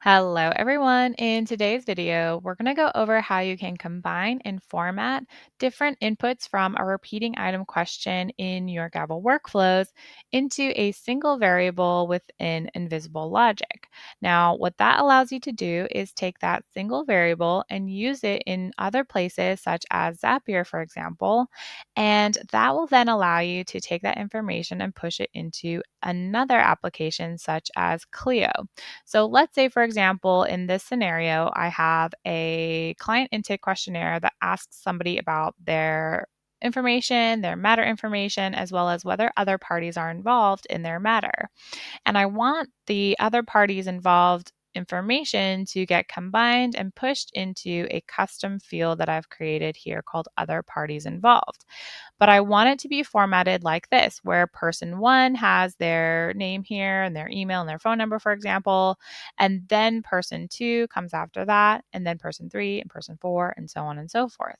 Hello, everyone. In today's video, we're going to go over how you can combine and format different inputs from a repeating item question in your Gavel workflows into a single variable within invisible logic. Now, what that allows you to do is take that single variable and use it in other places, such as Zapier, for example, and that will then allow you to take that information and push it into another application, such as Clio. So let's say, for example, in this scenario, I have a client intake questionnaire that asks somebody about their information, their matter information, as well as whether other parties are involved in their matter. And I want the other parties involved information to get combined and pushed into a custom field that I've created here called other parties involved. But I want it to be formatted like this, where person one has their name here and their email and their phone number, for example, and then person two comes after that, and then person three and person four, and so on and so forth.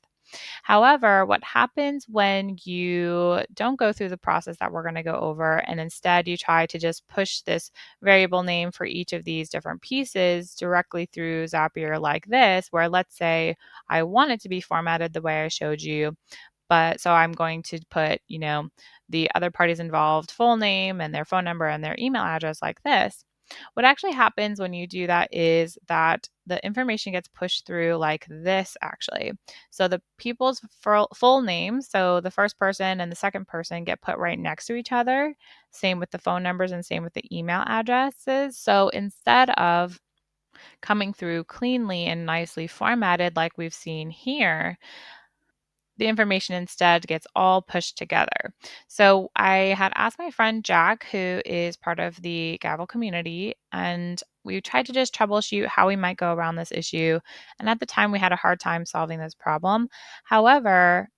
However, what happens when you don't go through the process that we're going to go over and instead you try to just push this variable name for each of these different pieces directly through Zapier like this, where let's say I want it to be formatted the way I showed you, but so I'm going to put, the other parties involved full name and their phone number and their email address like this. What actually happens when you do that is that the information gets pushed through like this, actually. So the people's full names, so the first person and the second person, get put right next to each other. Same with the phone numbers and same with the email addresses. So instead of coming through cleanly and nicely formatted like we've seen here, the information instead gets all pushed together. So I had asked my friend Jack, who is part of the Gavel community, and we tried to just troubleshoot how we might go around this issue. And at the time, we had a hard time solving this problem. However,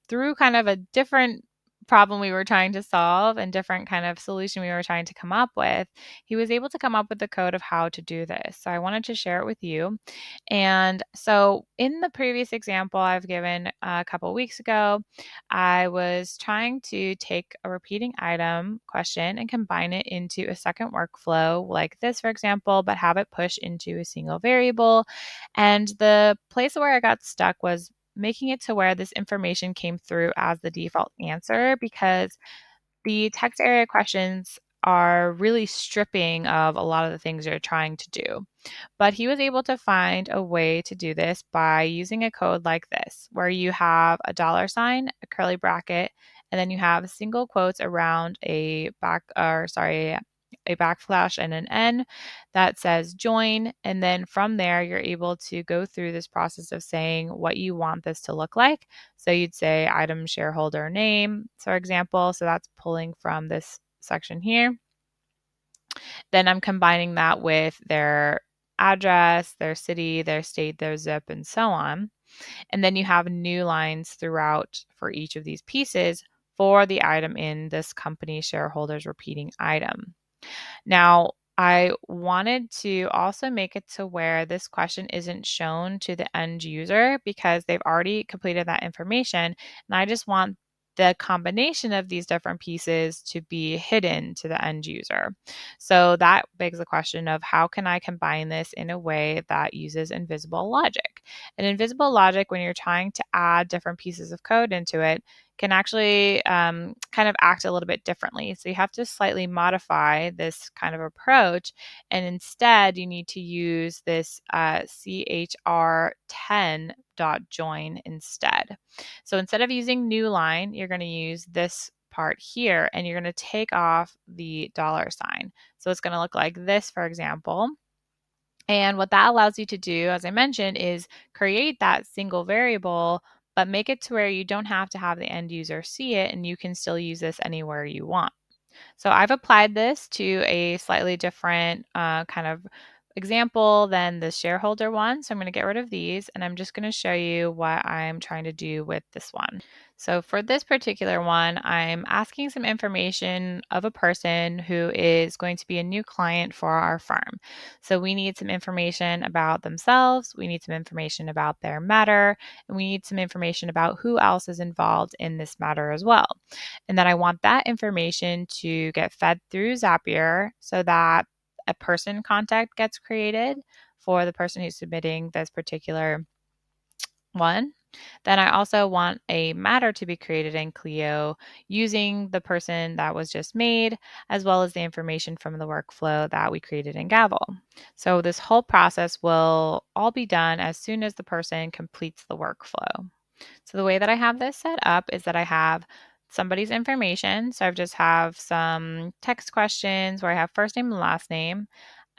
through kind of a different problem we were trying to solve and different kind of solution we were trying to come up with, he was able to come up with the code of how to do this. So I wanted to share it with you. And so, in the previous example I've given a couple weeks ago, I was trying to take a repeating item question and combine it into a second workflow like this, for example, but have it push into a single variable. And the place where I got stuck was making it to where this information came through as the default answer, because the text area questions are really stripping of a lot of the things you're trying to do. But he was able to find a way to do this by using a code like this, where you have a dollar sign, a curly bracket, and then you have single quotes around a backslash and an N that says join. And then from there, you're able to go through this process of saying what you want this to look like. So you'd say item shareholder name, for example. So that's pulling from this section here. Then I'm combining that with their address, their city, their state, their zip, and so on. And then you have new lines throughout for each of these pieces for the item in this company shareholders repeating item. Now, I wanted to also make it to where this question isn't shown to the end user because they've already completed that information. And I just want the combination of these different pieces to be hidden to the end user. So that begs the question of how can I combine this in a way that uses invisible logic? And invisible logic, when you're trying to add different pieces of code into it, can actually kind of act a little bit differently. So you have to slightly modify this kind of approach. And instead, you need to use this chr10.join instead. So instead of using new line, you're going to use this part here and you're going to take off the dollar sign. So it's going to look like this, for example. And what that allows you to do, as I mentioned, is create that single variable, but make it to where you don't have to have the end user see it and you can still use this anywhere you want. So I've applied this to a slightly different kind of example than the shareholder one. So I'm going to get rid of these and I'm just going to show you what I'm trying to do with this one. So for this particular one, I'm asking some information of a person who is going to be a new client for our firm. So we need some information about themselves, we need some information about their matter, and we need some information about who else is involved in this matter as well. And then I want that information to get fed through Zapier so that a person contact gets created for the person who's submitting this particular one. Then I also want a matter to be created in Clio using the person that was just made, as well as the information from the workflow that we created in Gavel. So this whole process will all be done as soon as the person completes the workflow. So the way that I have this set up is that I have somebody's information. So I just have some text questions where I have first name and last name.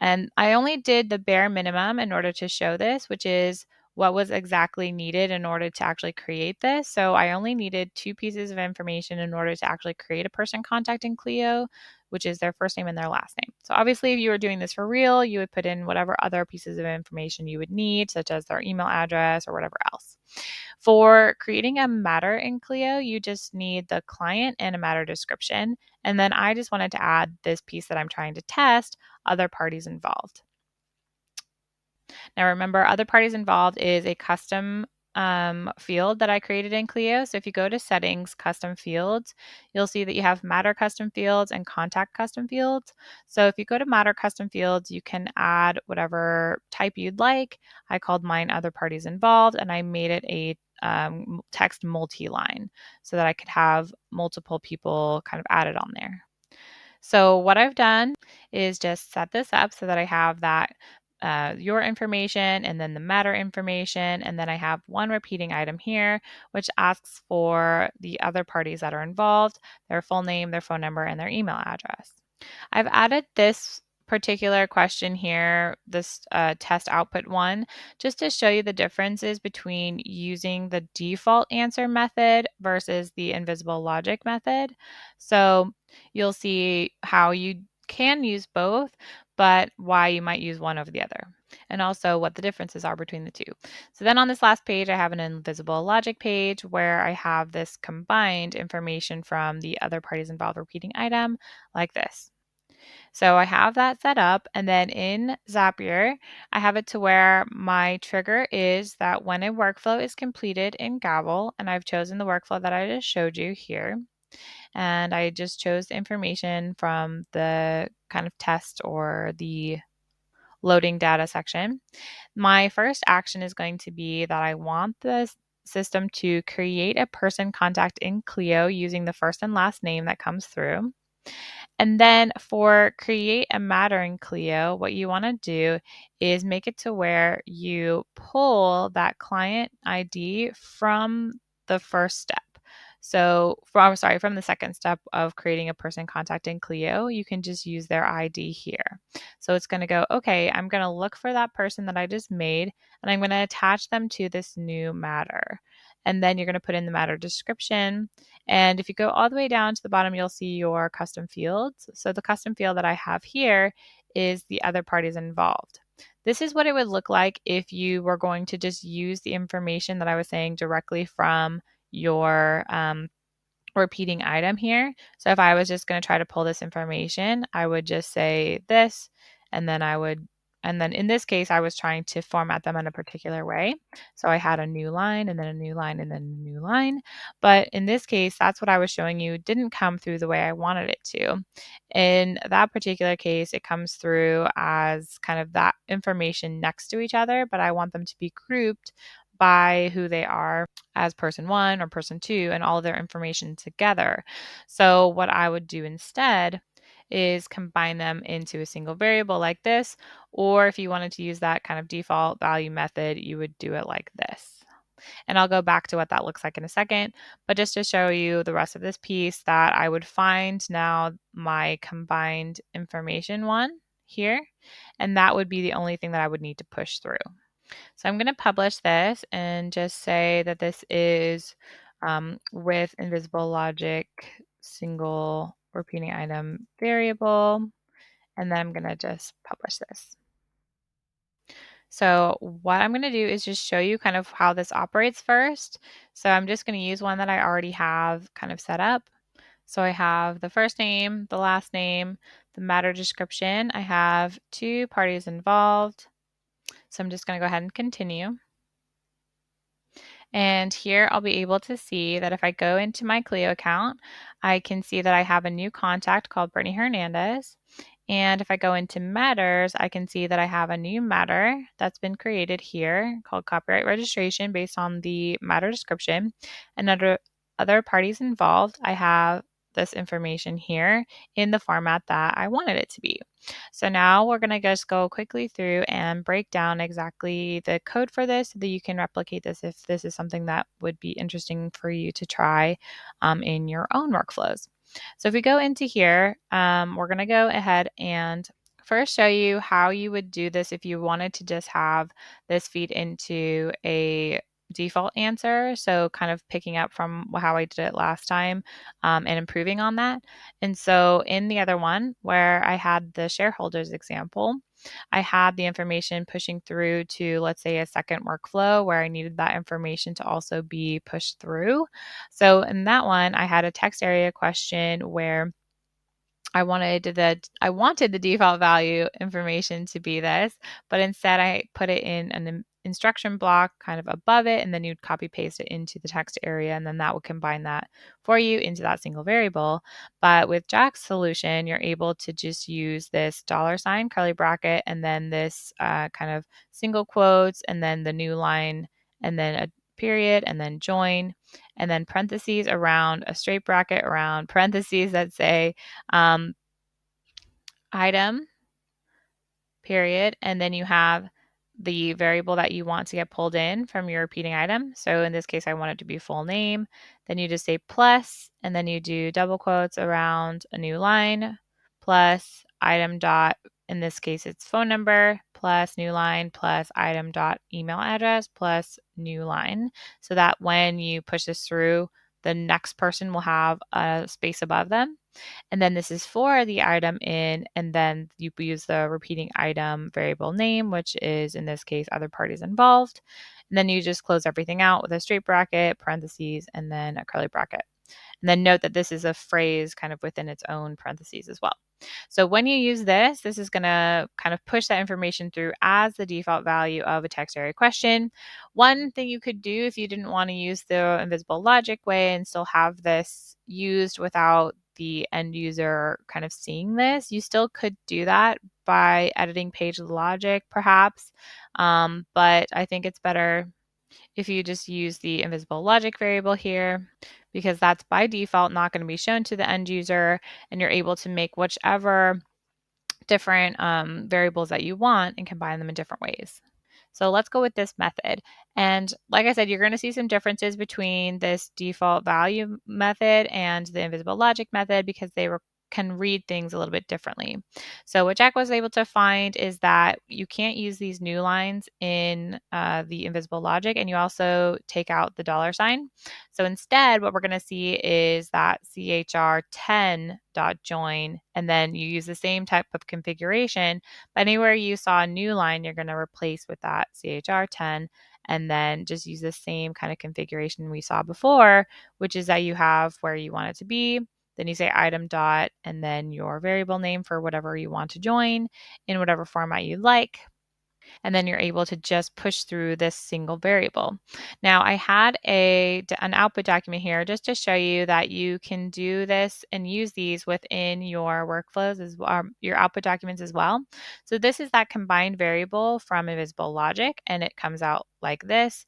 And I only did the bare minimum in order to show this, which is what was exactly needed in order to actually create this. So I only needed two pieces of information in order to actually create a person contact in Clio, which is their first name and their last name. So obviously, if you were doing this for real, you would put in whatever other pieces of information you would need, such as their email address or whatever else. For creating a matter in Clio, you just need the client and a matter description. And then I just wanted to add this piece that I'm trying to test, other parties involved. Now remember, other parties involved is a custom field that I created in Clio. So if you go to settings, custom fields, you'll see that you have matter custom fields and contact custom fields. So if you go to matter custom fields, you can add whatever type you'd like. I called mine other parties involved, and I made it a text multi-line so that I could have multiple people kind of added on there. So what I've done is just set this up so that I have that your information and then the matter information. And then I have one repeating item here, which asks for the other parties that are involved, their full name, their phone number, and their email address. I've added this particular question here, this test output one, just to show you the differences between using the default answer method versus the invisible logic method. So you'll see how you can use both, but why you might use one over the other, and also what the differences are between the two. So then on this last page, I have an invisible logic page where I have this combined information from the other parties involved repeating item like this. So I have that set up, and then in Zapier, I have it to where my trigger is that when a workflow is completed in Gavel, and I've chosen the workflow that I just showed you here, and I just chose the information from the kind of test or the loading data section. My first action is going to be that I want the system to create a person contact in Clio using the first and last name that comes through. And then for create a matter in Clio, what you want to do is make it to where you pull that client ID from the first step. So from the second step of creating a person contact in Clio, you can just use their ID here. So it's going to go, okay, I'm going to look for that person that I just made, and I'm going to attach them to this new matter. And then you're going to put in the matter description. And if you go all the way down to the bottom, you'll see your custom fields. So the custom field that I have here is the other parties involved. This is what it would look like if you were going to just use the information that I was saying directly from your repeating item here. So if I was just going to try to pull this information, I would just say this, and then and then in this case, I was trying to format them in a particular way. So I had a new line and then a new line and then a new line. But in this case, that's what I was showing you didn't come through the way I wanted it to. In that particular case, it comes through as kind of that information next to each other, but I want them to be grouped by who they are as person one or person two and all of their information together. So what I would do instead is combine them into a single variable like this, or if you wanted to use that kind of default value method, you would do it like this. And I'll go back to what that looks like in a second, but just to show you the rest of this piece that I would find now my combined information one here, and that would be the only thing that I would need to push through. So I'm going to publish this and just say that this is with invisible logic, single repeating item variable, and then I'm going to just publish this. So what I'm going to do is just show you kind of how this operates first. So I'm just going to use one that I already have kind of set up. So I have the first name, the last name, the matter description. I have two parties involved. So I'm just going to go ahead and continue. And here I'll be able to see that if I go into my Clio account, I can see that I have a new contact called Brittany Hernandez. And if I go into matters, I can see that I have a new matter that's been created here called copyright registration based on the matter description. And under other parties involved, I have this information here in the format that I wanted it to be. So now we're going to just go quickly through and break down exactly the code for this so that you can replicate this if this is something that would be interesting for you to try in your own workflows. So if we go into here, we're going to go ahead and first show you how you would do this if you wanted to just have this feed into a default answer. So kind of picking up from how I did it last time and improving on that. And so in the other one where I had the shareholders example, I had the information pushing through to, let's say, a second workflow where I needed that information to also be pushed through. So in that one, I had a text area question where I wanted the default value information to be this, but instead I put it in an instruction block kind of above it, and then you'd copy paste it into the text area, and then that would combine that for you into that single variable. But with Jack's solution, you're able to just use this $ curly bracket, and then this kind of single quotes, and then the new line, and then a period, and then join, and then parentheses around a straight bracket around parentheses that say um, item, period, and then you have the variable that you want to get pulled in from your repeating item. So in this case, I want it to be full name. Then you just say plus, and then you do double quotes around a new line, plus item dot, in this case, it's phone number, plus new line, plus item dot email address, plus new line. So that when you push this through, the next person will have a space above them. And then this is for the item in, and then you use the repeating item variable name, which is in this case other parties involved. And then you just close everything out with a straight bracket, parentheses, and then a curly bracket. And then note that this is a phrase kind of within its own parentheses as well. So when you use this, this is going to kind of push that information through as the default value of a text area question. One thing you could do if you didn't want to use the invisible logic way and still have this used without the end user kind of seeing this, you still could do that by editing page logic perhaps. But I think it's better if you just use the invisible logic variable here, because that's by default not going to be shown to the end user, and you're able to make whichever different variables that you want and combine them in different ways. So let's go with this method. And like I said, you're going to see some differences between this default value method and the invisible logic method because they can read things a little bit differently. So what Jack was able to find is that you can't use these new lines in the invisible logic, and you also take out the $. So instead, what we're going to see is that chr10.join, and then you use the same type of configuration, but anywhere you saw a new line, you're going to replace with that chr10, and then just use the same kind of configuration we saw before, which is that you have where you want it to be. Then you say item dot, and then your variable name for whatever you want to join in whatever format you like. And then you're able to just push through this single variable. Now I had an output document here just to show you that you can do this and use these within your workflows as well, your output documents as well. So this is that combined variable from invisible logic, and it comes out like this.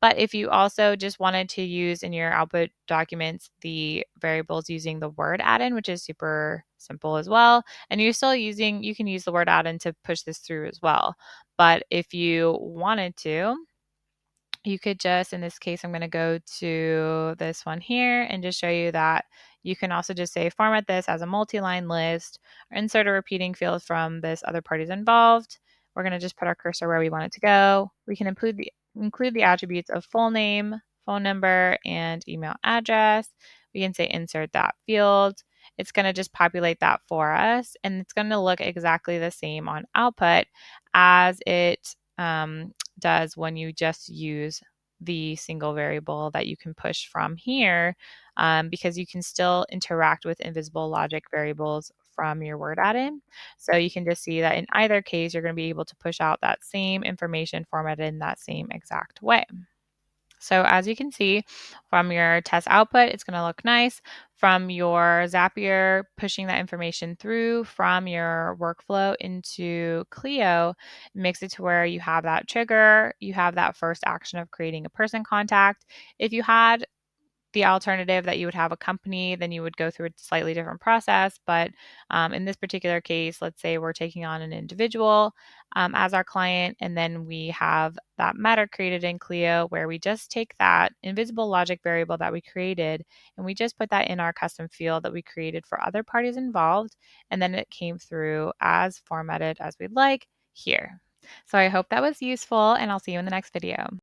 But if you also just wanted to use in your output documents the variables using the word add-in, which is super simple as well, and you can use the word add-in to push this through as well. But if you wanted to, you could just, in this case, I'm going to go to this one here and just show you that you can also just say format this as a multi-line list or insert a repeating field from this other parties involved. We're going to just put our cursor where we want it to go. We can include the attributes of full name, phone number, and email address. We can say insert that field. It's going to just populate that for us, and it's going to look exactly the same on output as it does when you just use the single variable that you can push from here, because you can still interact with invisible logic variables from your word add-in. So you can just see that in either case, you're going to be able to push out that same information formatted in that same exact way. So as you can see from your test output, it's going to look nice. from your Zapier, pushing that information through from your workflow into Clio makes it to where you have that trigger, you have that first action of creating a person contact. If you had the alternative that you would have a company, then you would go through a slightly different process. But in this particular case, let's say we're taking on an individual as our client, and then we have that meta created in Clio where we just take that invisible logic variable that we created and we just put that in our custom field that we created for other parties involved. And then it came through as formatted as we'd like here. So I hope that was useful, and I'll see you in the next video.